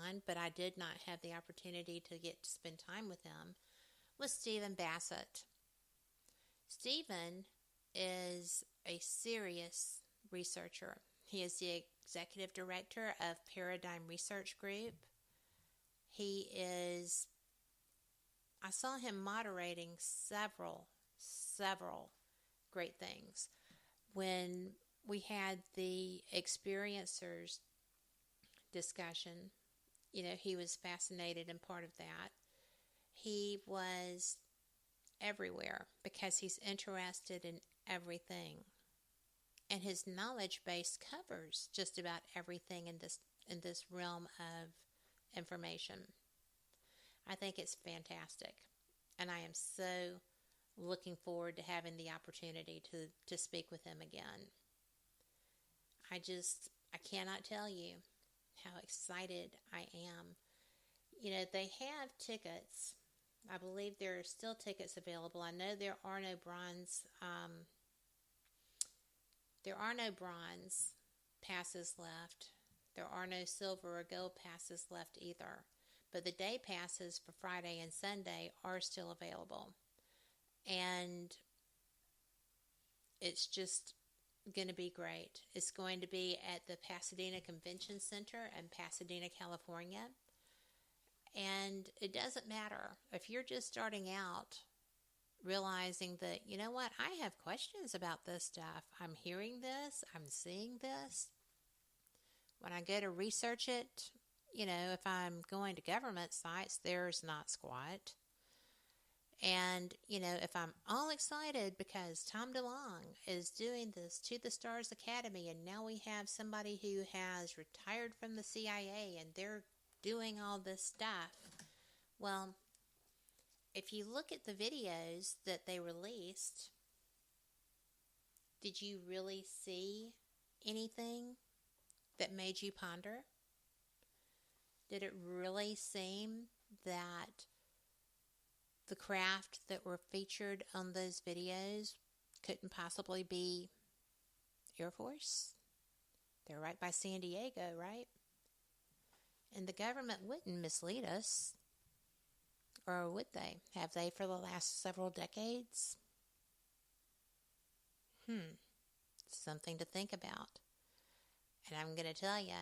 AlienCon, but I did not have the opportunity to get to spend time with him, was Stephen Bassett. Stephen is a serious researcher. He is the executive director of Paradigm Research Group. I saw him moderating several great things. When we had the experiencers discussion, he was fascinated and part of that. He was everywhere because he's interested in everything. And his knowledge base covers just about everything in this realm of information. I think it's fantastic. And I am so looking forward to having the opportunity to speak with him again. I cannot tell you how excited I am. They have tickets. I believe there are still tickets available. I know there are no bronze passes left. There are no silver or gold passes left either. But the day passes for Friday and Sunday are still available. And it's just going to be great. It's going to be at the Pasadena Convention Center in Pasadena, California. And it doesn't matter if you're just starting out, realizing that, you know what, I have questions about this stuff. I'm hearing this, I'm seeing this. When I go to research it, if I'm going to government sites, there's not squat. And, if I'm all excited because Tom DeLonge is doing this To the Stars Academy, and now we have somebody who has retired from the CIA and they're doing all this stuff. Well, if you look at the videos that they released, did you really see anything that made you ponder? Did it really seem that the craft that were featured on those videos couldn't possibly be Air Force? They're right by San Diego, right? And the government wouldn't mislead us. Or would they? Have they for the last several decades? Something to think about. And I'm going to tell you,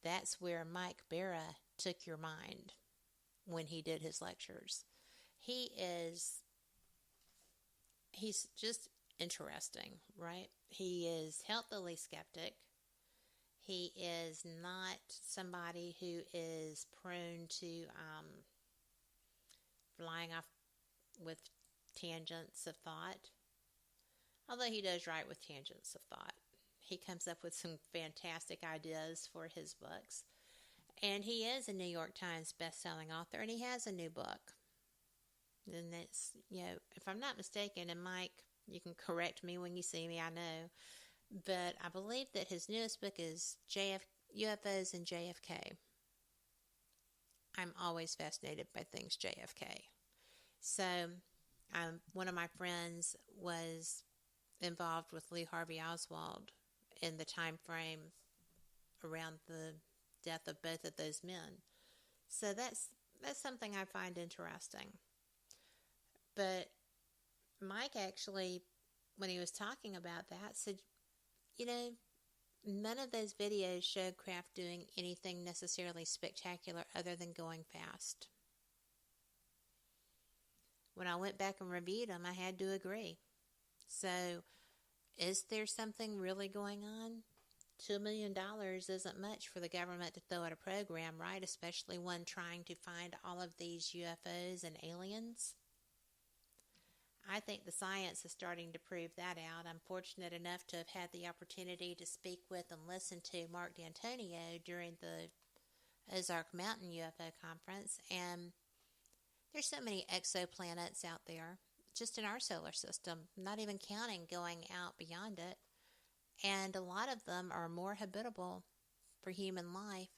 that's where Mike Barra took your mind when he did his lectures. He's just interesting, right? He is healthily skeptic. He is not somebody who is prone to flying off with tangents of thought. Although he does write with tangents of thought. He comes up with some fantastic ideas for his books. And he is a New York Times best-selling author, and he has a new book. And it's, if I'm not mistaken, and Mike, you can correct me when you see me, I know. But I believe that his newest book is UFOs and JFK. I'm always fascinated by things JFK. So, one of my friends was involved with Lee Harvey Oswald in the time frame around the death of both of those men. So that's something I find interesting. But Mike actually, when he was talking about that, said, none of those videos showed craft doing anything necessarily spectacular other than going fast. When I went back and reviewed them, I had to agree. So, is there something really going on? $2 million isn't much for the government to throw at a program, right? Especially one trying to find all of these UFOs and aliens. I think the science is starting to prove that out. I'm fortunate enough to have had the opportunity to speak with and listen to Mark D'Antonio during the Ozark Mountain UFO conference, and there's so many exoplanets out there, just in our solar system, not even counting going out beyond it, and a lot of them are more habitable for human life,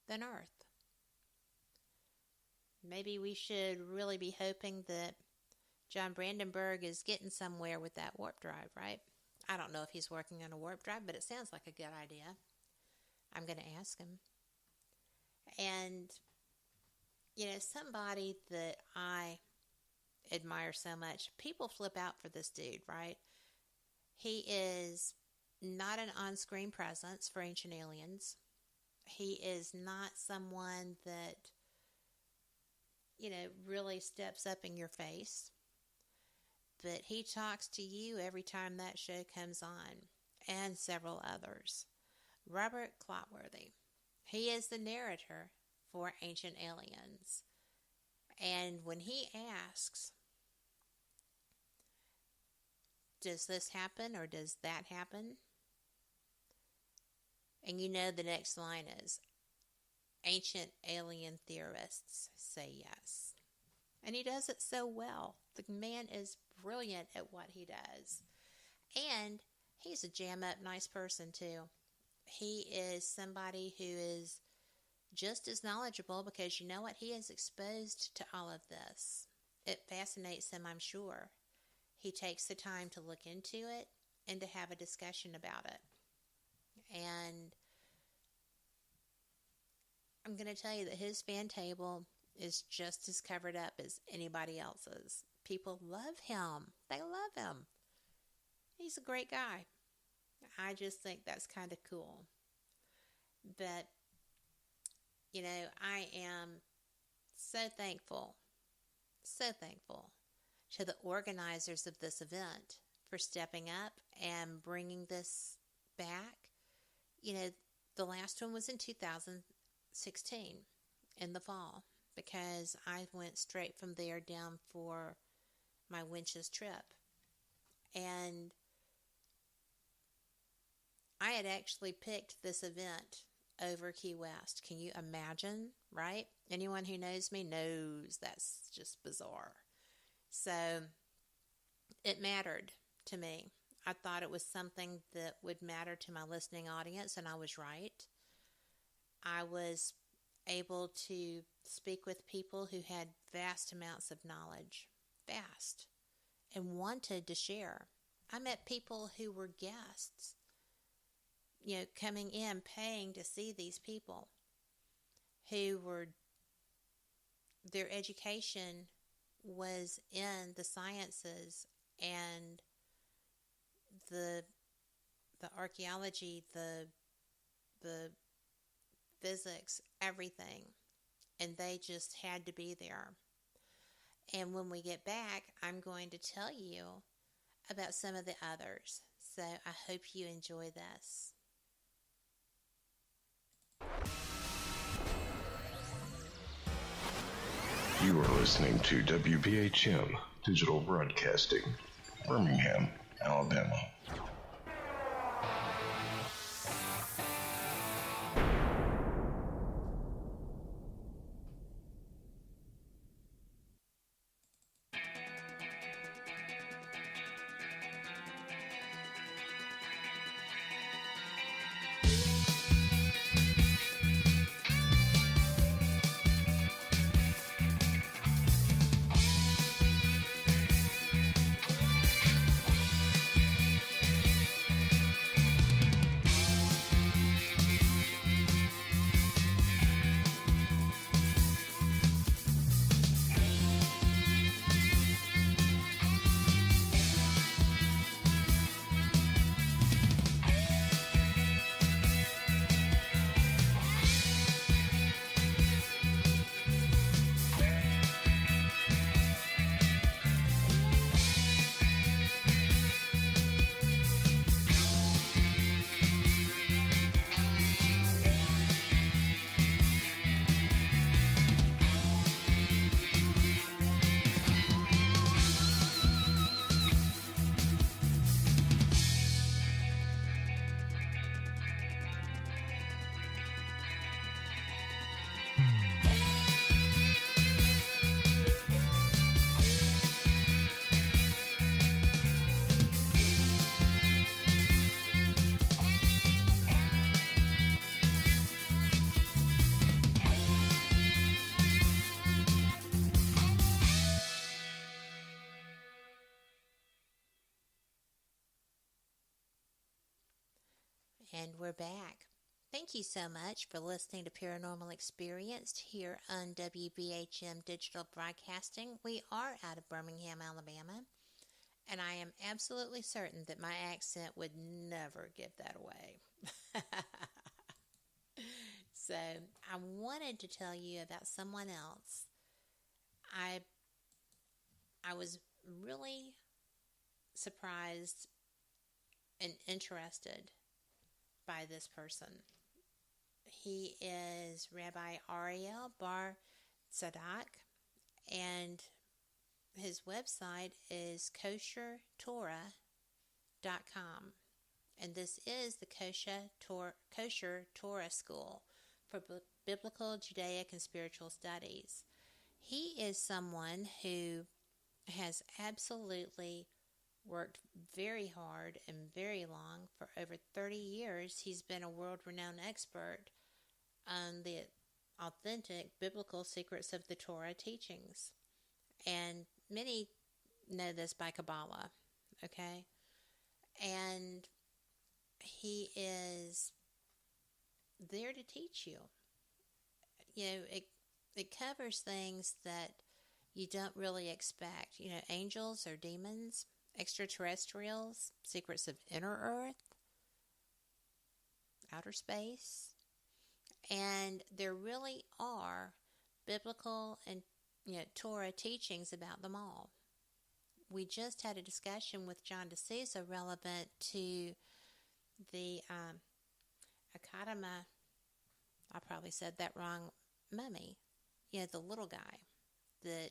than Earth. Maybe we should really be hoping that John Brandenburg is getting somewhere with that warp drive, right? I don't know if he's working on a warp drive, but it sounds like a good idea. I'm going to ask him. And, somebody that I admire so much, people flip out for this dude, right? He is not an on screen presence for Ancient Aliens. He is not someone that, really steps up in your face. But he talks to you every time that show comes on, and several others. Robert Clotworthy. He is the narrator for Ancient Aliens. And when he asks, does this happen or does that happen? And the next line is, ancient alien theorists say yes. And he does it so well. The man is brilliant at what he does. And he's a jam up nice person too. He is somebody who is just as knowledgeable because you know what? He is exposed to all of this. It fascinates him, I'm sure. He takes the time to look into it and to have a discussion about it. And I'm going to tell you that his fan table is just as covered up as anybody else's. People love him. They love him. He's a great guy. I just think that's kind of cool. But, I am so thankful to the organizers of this event for stepping up and bringing this back. The last one was in 2016 in the fall because I went straight from there down for my Winches trip. And I had actually picked this event over Key West. Can you imagine, right? Anyone who knows me knows that's just bizarre. So it mattered to me. I thought it was something that would matter to my listening audience, and I was right. I was able to speak with people who had vast amounts of knowledge, and wanted to share. I met people who were guests, coming in, paying to see these people who were, their education was in the sciences and the archaeology, the physics, everything. And they just had to be there. And when we get back, I'm going to tell you about some of the others. So I hope you enjoy this. You are listening to WBHM Digital Broadcasting, Birmingham, Alabama. And we're back. Thank you so much for listening to Paranormal Experienced here on WBHM Digital Broadcasting. We are out of Birmingham, Alabama, and I am absolutely certain that my accent would never give that away. So, I wanted to tell you about someone else. I I was really surprised and interested by this person. He is Rabbi Ariel Bar Sadak, and his website is koshertorah.com. And this is the Kosher Torah School for Biblical, Judaic, and Spiritual Studies. He is someone who has absolutely worked very hard and very long. For over 30 years, he's been a world-renowned expert on the authentic biblical secrets of the Torah teachings. And many know this by Kabbalah, okay? And he is there to teach you. It covers things that you don't really expect. Angels or demons, extraterrestrials, secrets of inner earth, outer space. And there really are biblical and Torah teachings about them all. We just had a discussion with John D'Souza relevant to the Akadama, I probably said that wrong, mummy. The little guy that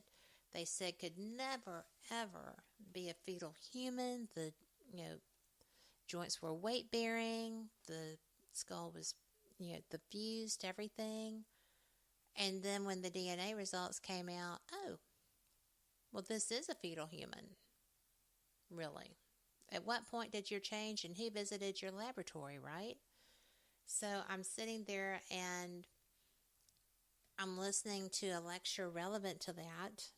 they said could never, ever be a fetal human. The joints were weight-bearing. The skull was, the fused, everything. And then when the DNA results came out, oh, well, this is a fetal human. Really? At what point did you change, and who visited your laboratory, right? So I'm sitting there and I'm listening to a lecture relevant to that,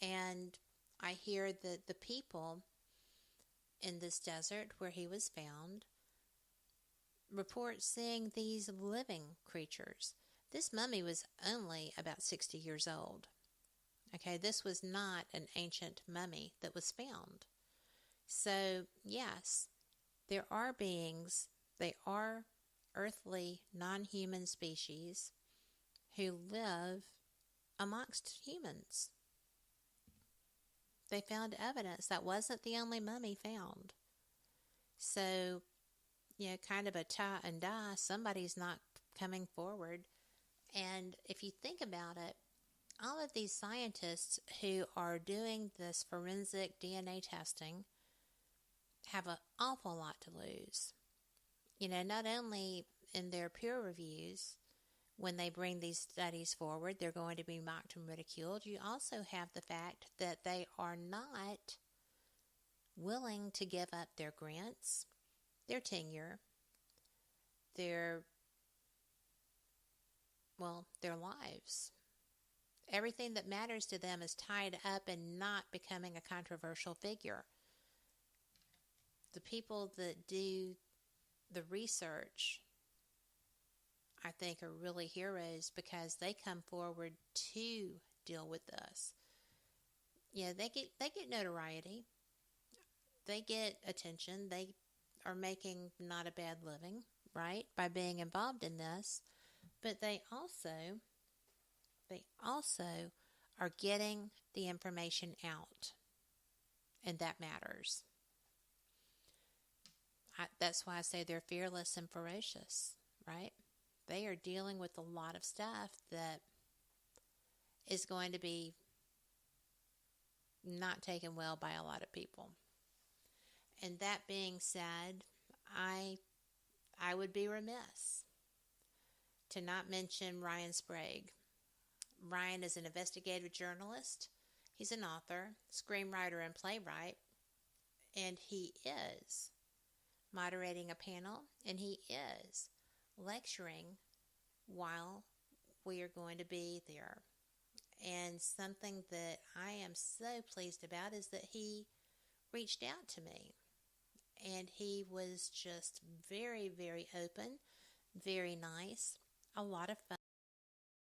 and I hear that the people in this desert where he was found report seeing these living creatures. This mummy was only about 60 years old. Okay, this was not an ancient mummy that was found. So, yes, there are beings, they are earthly, non-human species who live amongst humans. They found evidence. That wasn't the only mummy found. So, kind of a tie and die, somebody's not coming forward. And if you think about it, all of these scientists who are doing this forensic DNA testing have an awful lot to lose. Not only in their peer reviews, when they bring these studies forward, they're going to be mocked and ridiculed. You also have the fact that they are not willing to give up their grants, their tenure, their lives. Everything that matters to them is tied up in not becoming a controversial figure. The people that do the research, I think, are really heroes because they come forward to deal with this. They get notoriety. They get attention. They are making not a bad living, right, by being involved in this. But they also are getting the information out, and that matters. That's why I say they're fearless and ferocious, right? They are dealing with a lot of stuff that is going to be not taken well by a lot of people. And that being said, I would be remiss to not mention Ryan Sprague. Ryan is an investigative journalist. He's an author, screenwriter, and playwright. And he is moderating a panel, and he is lecturing while we are going to be there. And something that I am so pleased about is that he reached out to me. And he was just very, very open, Very nice. A lot of fun.